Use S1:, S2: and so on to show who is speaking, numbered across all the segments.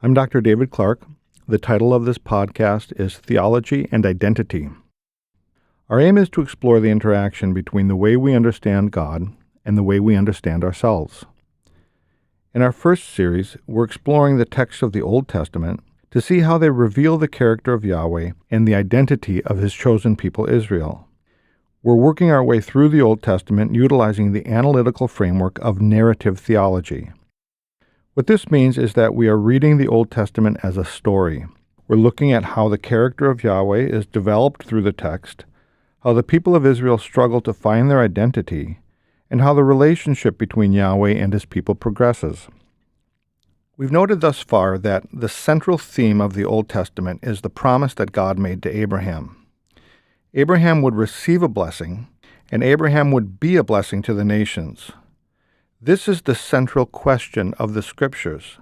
S1: I'm Dr. David Clark. The title of this podcast is Theology and Identity. Our aim is to explore the interaction between the way we understand God and the way we understand ourselves. In our first series, we're exploring the texts of the Old Testament to see how they reveal the character of Yahweh and the identity of His chosen people Israel. We're working our way through the Old Testament utilizing the analytical framework of narrative theology. What this means is that we are reading the Old Testament as a story. We're looking at how the character of Yahweh is developed through the text, how the people of Israel struggle to find their identity, and how the relationship between Yahweh and His people progresses. We've noted thus far that the central theme of the Old Testament is the promise that God made to Abraham. Abraham would receive a blessing, and Abraham would be a blessing to the nations. This is the central question of the Scriptures.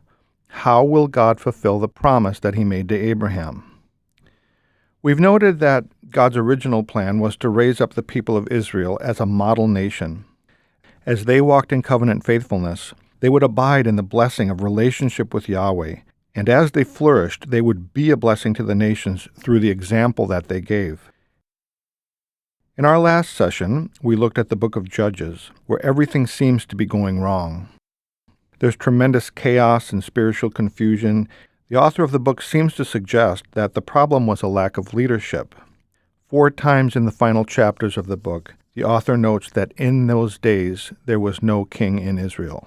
S1: How will God fulfill the promise that He made to Abraham? We've noted that God's original plan was to raise up the people of Israel as a model nation. As they walked in covenant faithfulness, they would abide in the blessing of relationship with Yahweh, and as they flourished, they would be a blessing to the nations through the example that they gave. In our last session, we looked at the book of Judges, where everything seems to be going wrong. There's tremendous chaos and spiritual confusion. The author of the book seems to suggest that the problem was a lack of leadership. 4 times in the final chapters of the book, the author notes that in those days there was no king in Israel.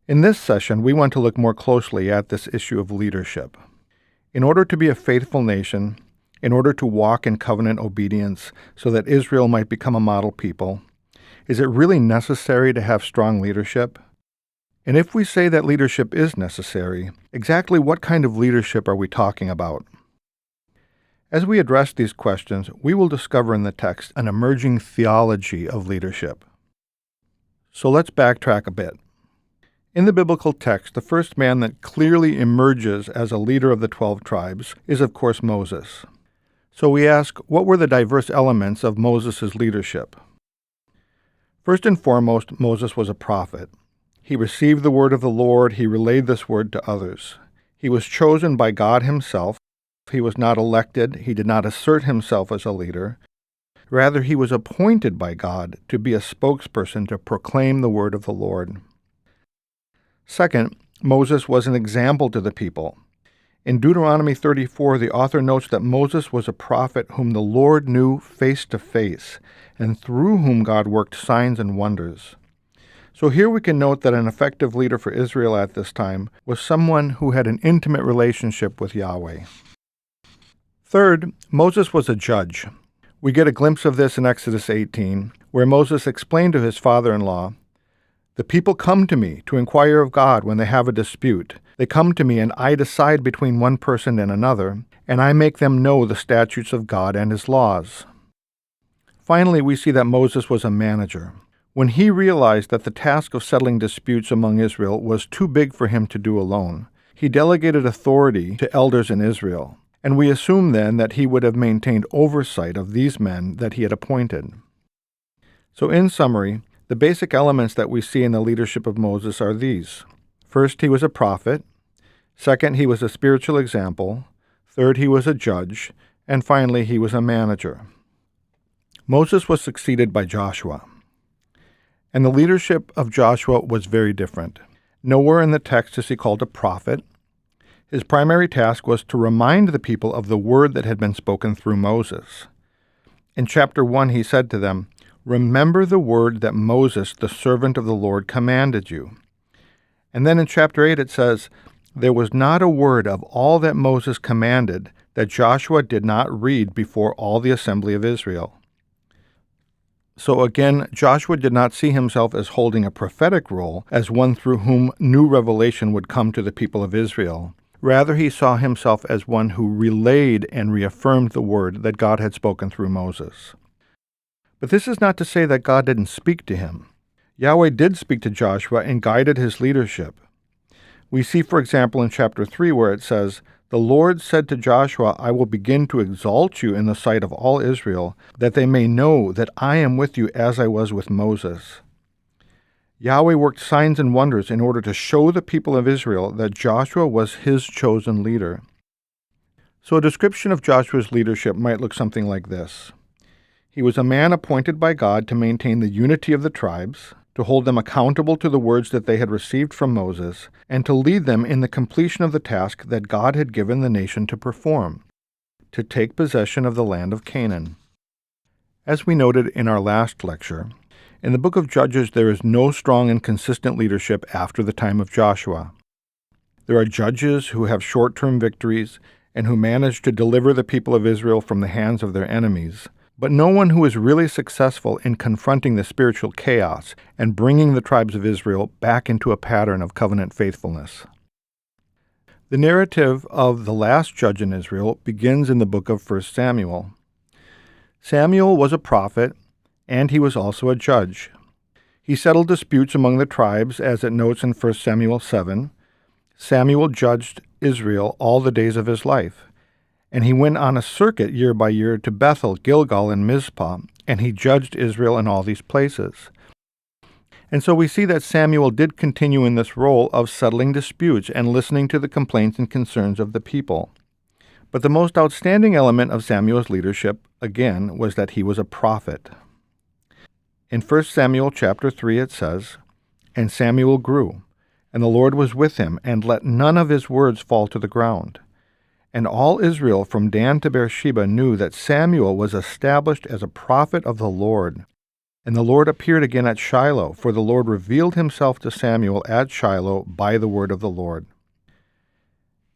S1: In this session, we want to look more closely at this issue of leadership. In order to be a faithful nation, in order to walk in covenant obedience so that Israel might become a model people, is it really necessary to have strong leadership? And if we say that leadership is necessary, exactly what kind of leadership are we talking about? As we address these questions, we will discover in the text an emerging theology of leadership. So let's backtrack a bit. In the biblical text, the first man that clearly emerges as a leader of the 12 tribes is, of course, Moses. So we ask, what were the diverse elements of Moses' leadership? First and foremost, Moses was a prophet. He received the word of the Lord. He relayed this word to others. He was chosen by God Himself. He was not elected. He did not assert himself as a leader. Rather, he was appointed by God to be a spokesperson to proclaim the word of the Lord. Second, Moses was an example to the people. In Deuteronomy 34, the author notes that Moses was a prophet whom the Lord knew face to face, and through whom God worked signs and wonders. So here we can note that an effective leader for Israel at this time was someone who had an intimate relationship with Yahweh. Third, Moses was a judge. We get a glimpse of this in Exodus 18, where Moses explained to his father-in-law, "The people come to me to inquire of God when they have a dispute. They come to me, and I decide between one person and another, and I make them know the statutes of God and His laws." Finally, we see that Moses was a manager. When he realized that the task of settling disputes among Israel was too big for him to do alone, he delegated authority to elders in Israel, and we assume then that he would have maintained oversight of these men that he had appointed. So in summary, the basic elements that we see in the leadership of Moses are these. First, he was a prophet. Second, he was a spiritual example. Third, he was a judge. And finally, he was a manager. Moses was succeeded by Joshua. And the leadership of Joshua was very different. Nowhere in the text is he called a prophet. His primary task was to remind the people of the word that had been spoken through Moses. In chapter 1, he said to them, "Remember the word that Moses, the servant of the Lord, commanded you." And then in chapter 8 it says, "There was not a word of all that Moses commanded that Joshua did not read before all the assembly of Israel." So again, Joshua did not see himself as holding a prophetic role as one through whom new revelation would come to the people of Israel. Rather, he saw himself as one who relayed and reaffirmed the word that God had spoken through Moses. But this is not to say that God didn't speak to him. Yahweh did speak to Joshua and guided his leadership. We see, for example, in chapter 3 where it says, "The Lord said to Joshua, I will begin to exalt you in the sight of all Israel, that they may know that I am with you as I was with Moses." Yahweh worked signs and wonders in order to show the people of Israel that Joshua was his chosen leader. So a description of Joshua's leadership might look something like this. He was a man appointed by God to maintain the unity of the tribes, to hold them accountable to the words that they had received from Moses, and to lead them in the completion of the task that God had given the nation to perform, to take possession of the land of Canaan. As we noted in our last lecture, in the book of Judges there is no strong and consistent leadership after the time of Joshua. There are judges who have short-term victories and who manage to deliver the people of Israel from the hands of their enemies, but no one who is really successful in confronting the spiritual chaos and bringing the tribes of Israel back into a pattern of covenant faithfulness. The narrative of the last judge in Israel begins in the book of 1 Samuel. Samuel was a prophet, and he was also a judge. He settled disputes among the tribes, as it notes in 1 Samuel 7. Samuel judged Israel all the days of his life, and he went on a circuit year by year to Bethel, Gilgal, and Mizpah, and he judged Israel in all these places. And so we see that Samuel did continue in this role of settling disputes and listening to the complaints and concerns of the people. But the most outstanding element of Samuel's leadership, again, was that he was a prophet. In 1 Samuel chapter 3 it says, "And Samuel grew, and the Lord was with him, and let none of his words fall to the ground. And all Israel from Dan to Beersheba knew that Samuel was established as a prophet of the Lord. And the Lord appeared again at Shiloh, for the Lord revealed himself to Samuel at Shiloh by the word of the Lord."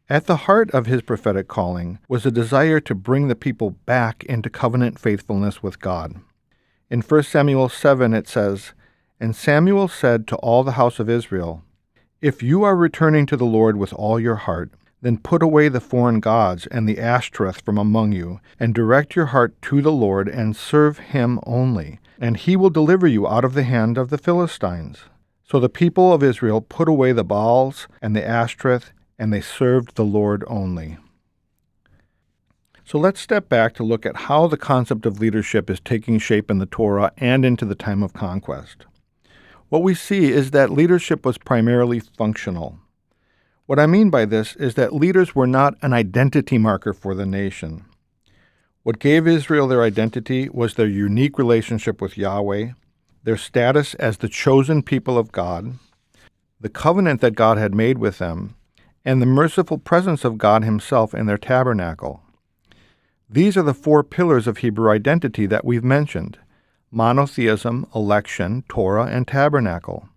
S1: At the heart of his prophetic calling was a desire to bring the people back into covenant faithfulness with God. In 1 Samuel 7 it says, "And Samuel said to all the house of Israel, If you are returning to the Lord with all your heart, then put away the foreign gods and the Ashtoreth from among you, and direct your heart to the Lord, and serve him only, and he will deliver you out of the hand of the Philistines." So the people of Israel put away the Baals and the Ashtoreth, and they served the Lord only. So let's step back to look at how the concept of leadership is taking shape in the Torah and into the time of conquest. What we see is that leadership was primarily functional. What I mean by this is that leaders were not an identity marker for the nation. What gave Israel their identity was their unique relationship with Yahweh, their status as the chosen people of God, the covenant that God had made with them, and the merciful presence of God himself in their tabernacle. These are the four pillars of Hebrew identity that we've mentioned: monotheism, election, Torah, and tabernacle.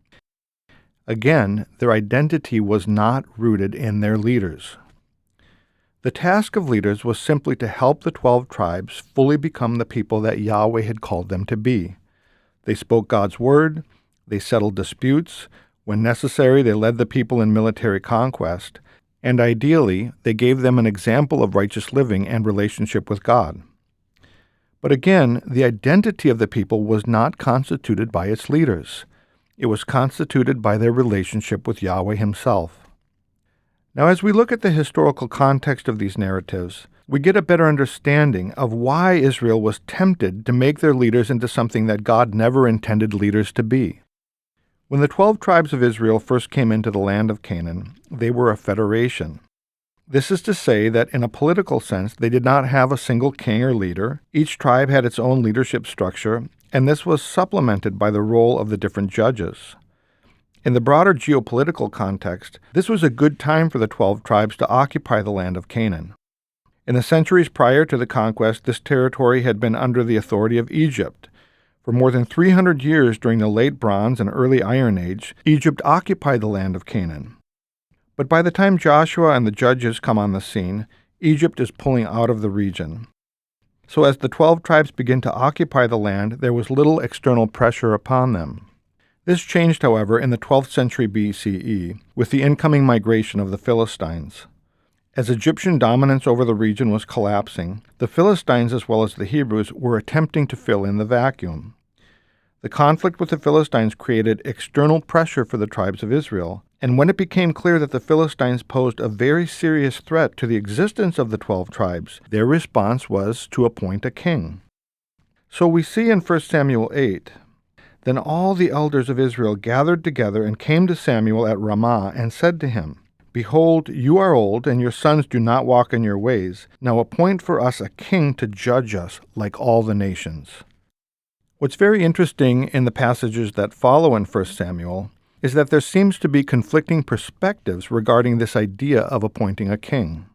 S1: Again, their identity was not rooted in their leaders. The task of leaders was simply to help the 12 tribes fully become the people that Yahweh had called them to be. They spoke God's word, they settled disputes, when necessary they led the people in military conquest, and ideally they gave them an example of righteous living and relationship with God. But again, the identity of the people was not constituted by its leaders. It was constituted by their relationship with Yahweh himself. Now, as we look at the historical context of these narratives, we get a better understanding of why Israel was tempted to make their leaders into something that God never intended leaders to be. When the 12 tribes of Israel first came into the land of Canaan, they were a federation. This is to say that in a political sense, they did not have a single king or leader. Each tribe had its own leadership structure, and this was supplemented by the role of the different judges. In the broader geopolitical context, this was a good time for the 12 tribes to occupy the land of Canaan. In the centuries prior to the conquest, this territory had been under the authority of Egypt. For more than 300 years during the Late Bronze and Early Iron Age, Egypt occupied the land of Canaan. But by the time Joshua and the judges come on the scene, Egypt is pulling out of the region. So as the 12 tribes begin to occupy the land, there was little external pressure upon them. This changed, however, in the 12th century BCE with the incoming migration of the Philistines. As Egyptian dominance over the region was collapsing, the Philistines as well as the Hebrews were attempting to fill in the vacuum. The conflict with the Philistines created external pressure for the tribes of Israel, and when it became clear that the Philistines posed a very serious threat to the existence of the 12 tribes, their response was to appoint a king. So we see in 1 Samuel 8 Then all the elders of Israel gathered together and came to Samuel at Ramah and said to him, Behold, you are old, and your sons do not walk in your ways. Now appoint for us a king to judge us like all the nations. What's very interesting in the passages that follow in 1 Samuel is that there seems to be conflicting perspectives regarding this idea of appointing a king.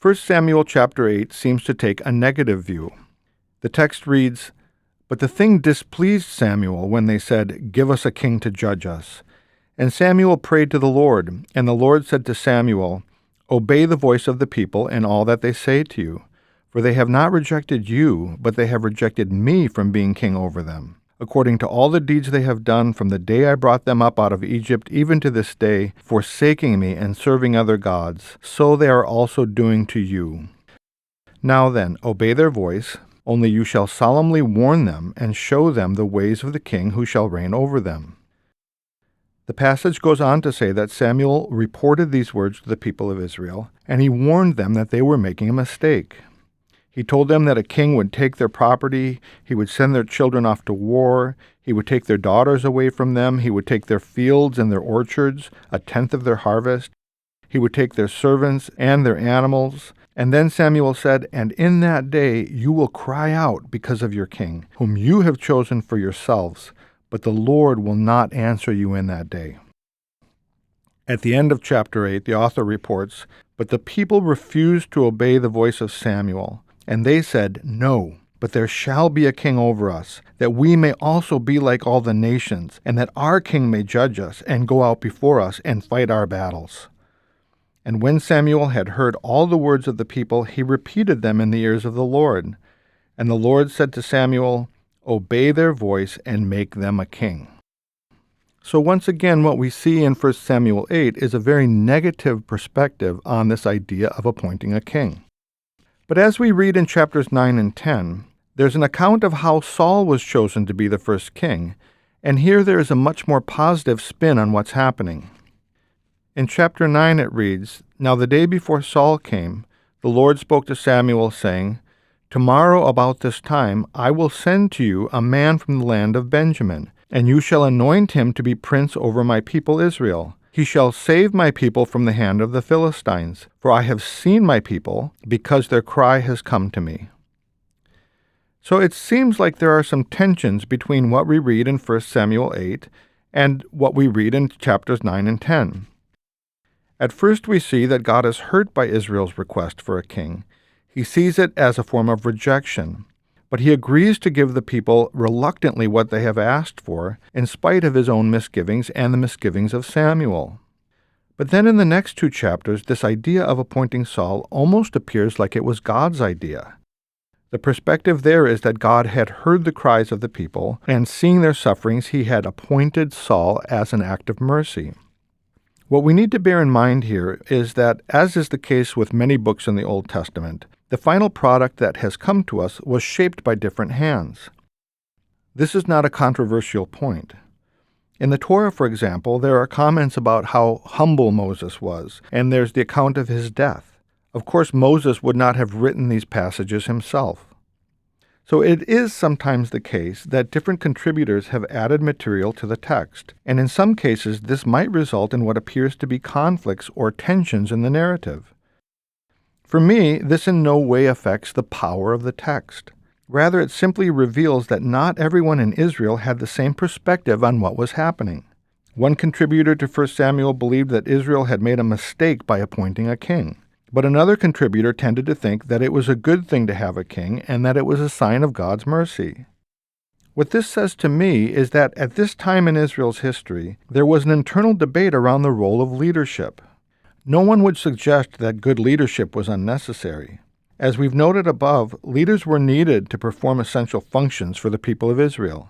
S1: 1 Samuel chapter 8 seems to take a negative view. The text reads, But the thing displeased Samuel when they said, Give us a king to judge us. And Samuel prayed to the Lord, and the Lord said to Samuel, Obey the voice of the people and all that they say to you, for they have not rejected you, but they have rejected me from being king over them. According to all the deeds they have done from the day I brought them up out of Egypt, even to this day, forsaking me and serving other gods, so they are also doing to you. Now then, obey their voice, only you shall solemnly warn them and show them the ways of the king who shall reign over them. The passage goes on to say that Samuel reported these words to the people of Israel, and he warned them that they were making a mistake. He told them that a king would take their property, he would send their children off to war, he would take their daughters away from them, he would take their fields and their orchards, 1/10 of their harvest, he would take their servants and their animals. And then Samuel said, And in that day you will cry out because of your king, whom you have chosen for yourselves, but the Lord will not answer you in that day. At the end of chapter 8, the author reports, But the people refused to obey the voice of Samuel, and they said, No, but there shall be a king over us, that we may also be like all the nations, and that our king may judge us, and go out before us, and fight our battles. And when Samuel had heard all the words of the people, he repeated them in the ears of the Lord. And the Lord said to Samuel, Obey their voice and make them a king. So once again, what we see in 1 Samuel 8 is a very negative perspective on this idea of appointing a king. But as we read in chapters 9 and 10, there's an account of how Saul was chosen to be the first king, and here there is a much more positive spin on what's happening. In chapter 9 it reads, Now the day before Saul came, the Lord spoke to Samuel, saying, Tomorrow about this time I will send to you a man from the land of Benjamin, and you shall anoint him to be prince over my people Israel. He shall save my people from the hand of the Philistines, for I have seen my people, because their cry has come to me. So it seems like there are some tensions between what we read in 1 Samuel 8 and what we read in chapters 9 and 10. At first we see that God is hurt by Israel's request for a king. He sees it as a form of rejection, but he agrees to give the people reluctantly what they have asked for, in spite of his own misgivings and the misgivings of Samuel. But then in the next 2 chapters, this idea of appointing Saul almost appears like it was God's idea. The perspective there is that God had heard the cries of the people, and seeing their sufferings, he had appointed Saul as an act of mercy. What we need to bear in mind here is that, as is the case with many books in the Old Testament, the final product that has come to us was shaped by different hands. This is not a controversial point. In the Torah, for example, there are comments about how humble Moses was, and there's the account of his death. Of course, Moses would not have written these passages himself. So it is sometimes the case that different contributors have added material to the text, and in some cases this might result in what appears to be conflicts or tensions in the narrative. For me, this in no way affects the power of the text. Rather, it simply reveals that not everyone in Israel had the same perspective on what was happening. One contributor to 1 Samuel believed that Israel had made a mistake by appointing a king. But another contributor tended to think that it was a good thing to have a king and that it was a sign of God's mercy. What this says to me is that at this time in Israel's history, there was an internal debate around the role of leadership. No one would suggest that good leadership was unnecessary. As we've noted above, leaders were needed to perform essential functions for the people of Israel.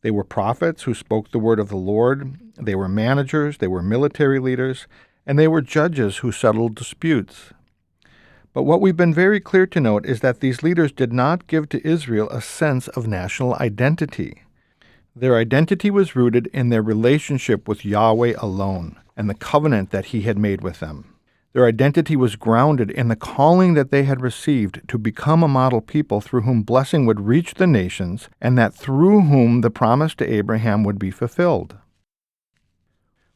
S1: They were prophets who spoke the word of the Lord, they were managers, they were military leaders, and they were judges who settled disputes. But what we've been very clear to note is that these leaders did not give to Israel a sense of national identity. Their identity was rooted in their relationship with Yahweh alone and the covenant that he had made with them. Their identity was grounded in the calling that they had received to become a model people through whom blessing would reach the nations, and that through whom the promise to Abraham would be fulfilled.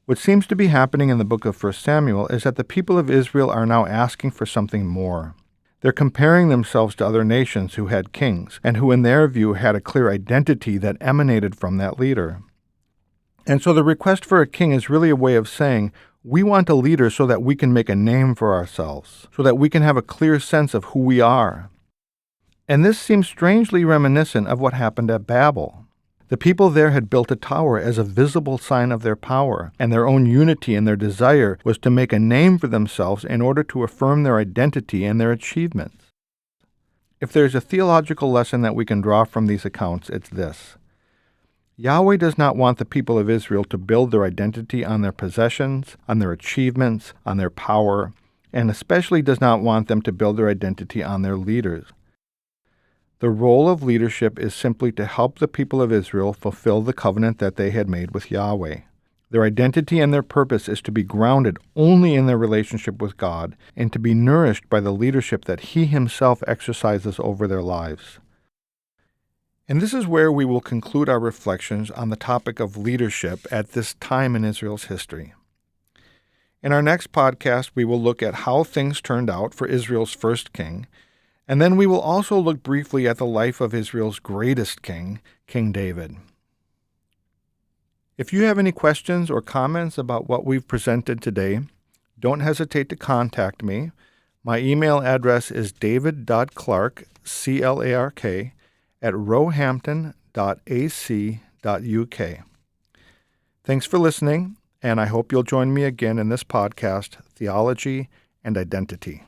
S1: What seems to be happening in the book of 1 Samuel is that the people of Israel are now asking for something more. They're comparing themselves to other nations who had kings, and who in their view had a clear identity that emanated from that leader. And so the request for a king is really a way of saying, we want a leader so that we can make a name for ourselves, so that we can have a clear sense of who we are. And this seems strangely reminiscent of what happened at Babel. The people there had built a tower as a visible sign of their power, and their own unity and their desire was to make a name for themselves in order to affirm their identity and their achievements. If there's a theological lesson that we can draw from these accounts, it's this. Yahweh does not want the people of Israel to build their identity on their possessions, on their achievements, on their power, and especially does not want them to build their identity on their leaders. The role of leadership is simply to help the people of Israel fulfill the covenant that they had made with Yahweh. Their identity and their purpose is to be grounded only in their relationship with God and to be nourished by the leadership that He Himself exercises over their lives. And this is where we will conclude our reflections on the topic of leadership at this time in Israel's history. In our next podcast, we will look at how things turned out for Israel's first king, and then we will also look briefly at the life of Israel's greatest king, King David. If you have any questions or comments about what we've presented today, don't hesitate to contact me. My email address is david.clark, C-L-A-R-K, @roehampton.ac.uk. Thanks for listening, and I hope you'll join me again in this podcast, Theology and Identity.